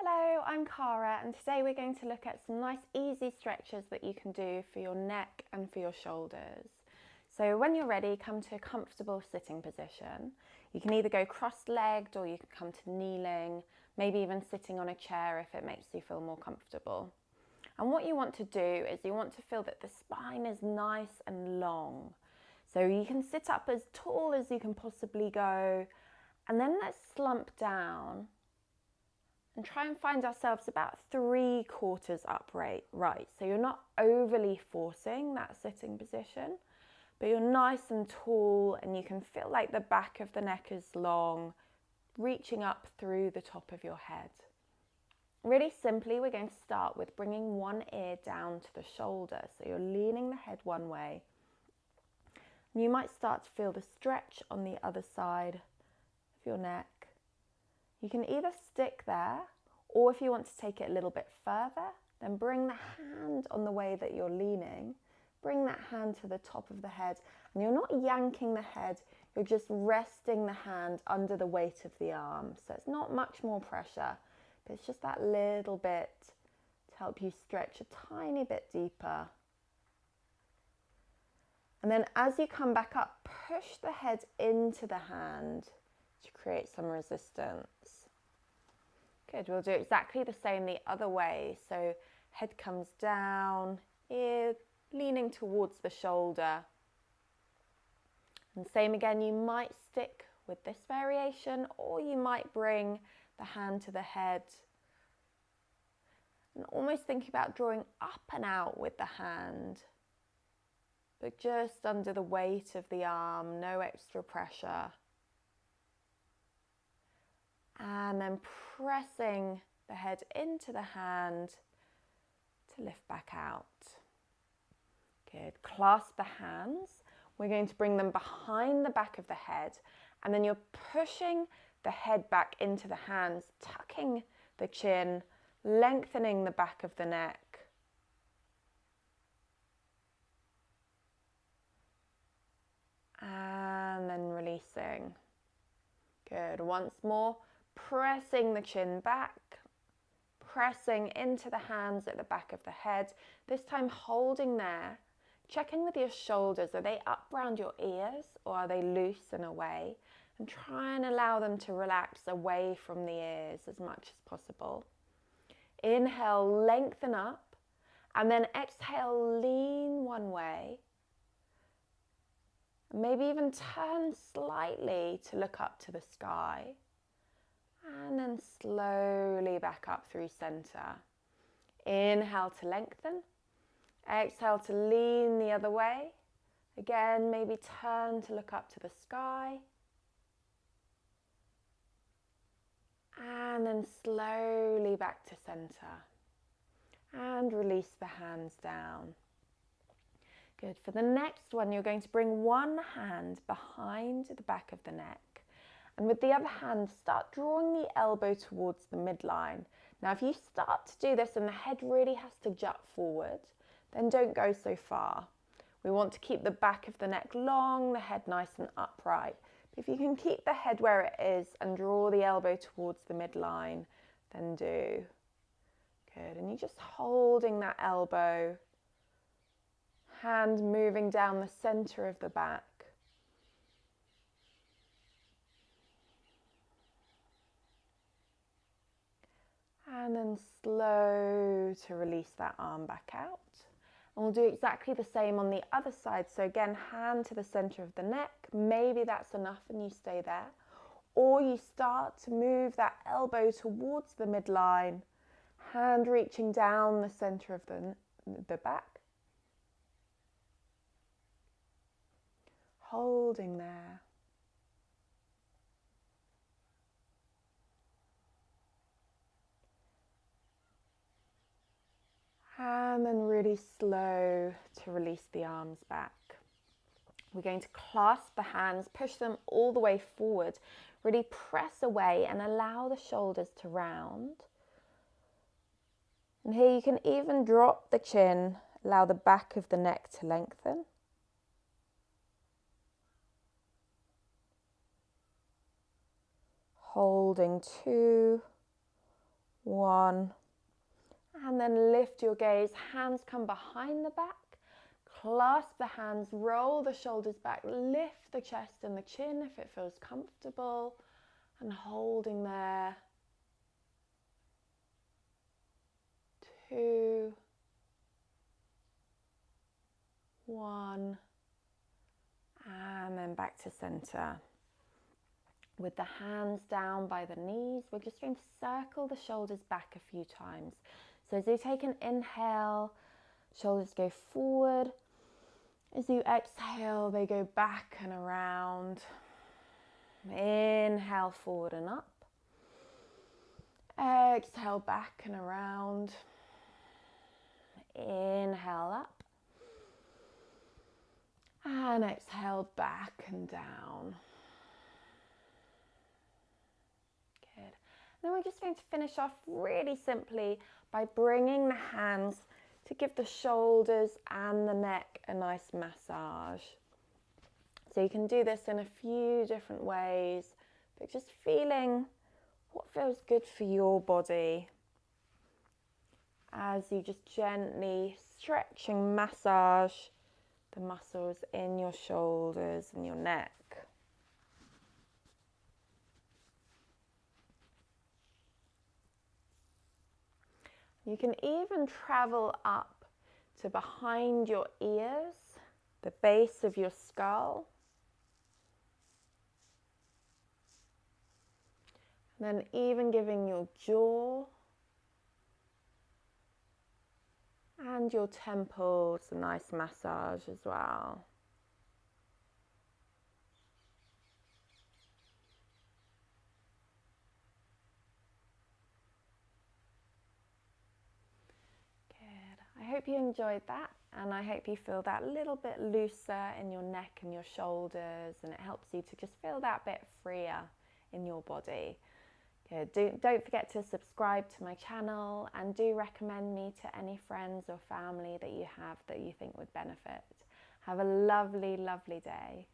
Hello, I'm Cara, and today we're going to look at some nice easy stretches that you can do for your neck and for your shoulders. So when you're ready, come to a comfortable sitting position. You can either go cross-legged or you can come to kneeling, maybe even sitting on a chair if it makes you feel more comfortable. And what you want to do is you want to feel that the spine is nice and long. So you can sit up as tall as you can possibly go, and then let's slump down and try and find ourselves about 3/4 upright. Right, so you're not overly forcing that sitting position, but you're nice and tall and you can feel like the back of the neck is long, reaching up through the top of your head. Really simply, we're going to start with bringing one ear down to the shoulder. So you're leaning the head one way. And you might start to feel the stretch on the other side of your neck. You can either stick there, or if you want to take it a little bit further, then bring the hand on the way that you're leaning. Bring that hand to the top of the head, and you're not yanking the head, you're just resting the hand under the weight of the arm. So it's not much more pressure, but it's just that little bit to help you stretch a tiny bit deeper. And then as you come back up, push the head into the hand to create some resistance. Good, we'll do exactly the same the other way. So head comes down, ear leaning towards the shoulder. And same again, you might stick with this variation, or you might bring the hand to the head. And almost think about drawing up and out with the hand, but just under the weight of the arm, no extra pressure. And then pressing the head into the hand to lift back out. Good. Clasp the hands. We're going to bring them behind the back of the head, and then you're pushing the head back into the hands, tucking the chin, lengthening the back of the neck. And then releasing. Good. Once more. Pressing the chin back, pressing into the hands at the back of the head, this time holding there. Check in with your shoulders. Are they up round your ears or are they loose and away? And try and allow them to relax away from the ears as much as possible. Inhale, lengthen up, and then exhale, lean one way. Maybe even turn slightly to look up to the sky. And then slowly back up through center. Inhale to lengthen. Exhale to lean the other way. Again, maybe turn to look up to the sky. And then slowly back to center. And release the hands down. Good. For the next one, you're going to bring one hand behind the back of the neck. And with the other hand, start drawing the elbow towards the midline. Now, if you start to do this and the head really has to jut forward, then don't go so far. We want to keep the back of the neck long, the head nice and upright. But if you can keep the head where it is and draw the elbow towards the midline, then do. Good. And you're just holding that elbow, hand moving down the center of the back. And then slow to release that arm back out. And we'll do exactly the same on the other side. So again, hand to the center of the neck. Maybe that's enough and you stay there. Or you start to move that elbow towards the midline. Hand reaching down the center of the back. Holding there. And then really slow to release the arms back. We're going to clasp the hands, push them all the way forward. Really press away and allow the shoulders to round. And here you can even drop the chin, allow the back of the neck to lengthen. Holding 2, 1. And then lift your gaze, hands come behind the back, clasp the hands, roll the shoulders back, lift the chest and the chin if it feels comfortable, and holding there. 2, 1, and then back to center. With the hands down by the knees, we're just going to circle the shoulders back a few times. So as you take an inhale, shoulders go forward. As you exhale, they go back and around. Inhale, forward and up. Exhale, back and around. Inhale, up. And exhale, back and down. Good. Then we're just going to finish off really simply by bringing the hands to give the shoulders and the neck a nice massage. So you can do this in a few different ways, but just feeling what feels good for your body as you just gently stretch and massage the muscles in your shoulders and your neck. You can even travel up to behind your ears, the base of your skull. And then even giving your jaw and your temples a nice massage as well. Good. I hope you enjoyed that, and I hope you feel that little bit looser in your neck and your shoulders, and it helps you to just feel that bit freer in your body. Good. Don't forget to subscribe to my channel, and do recommend me to any friends or family that you have that you think would benefit. Have a lovely, lovely day.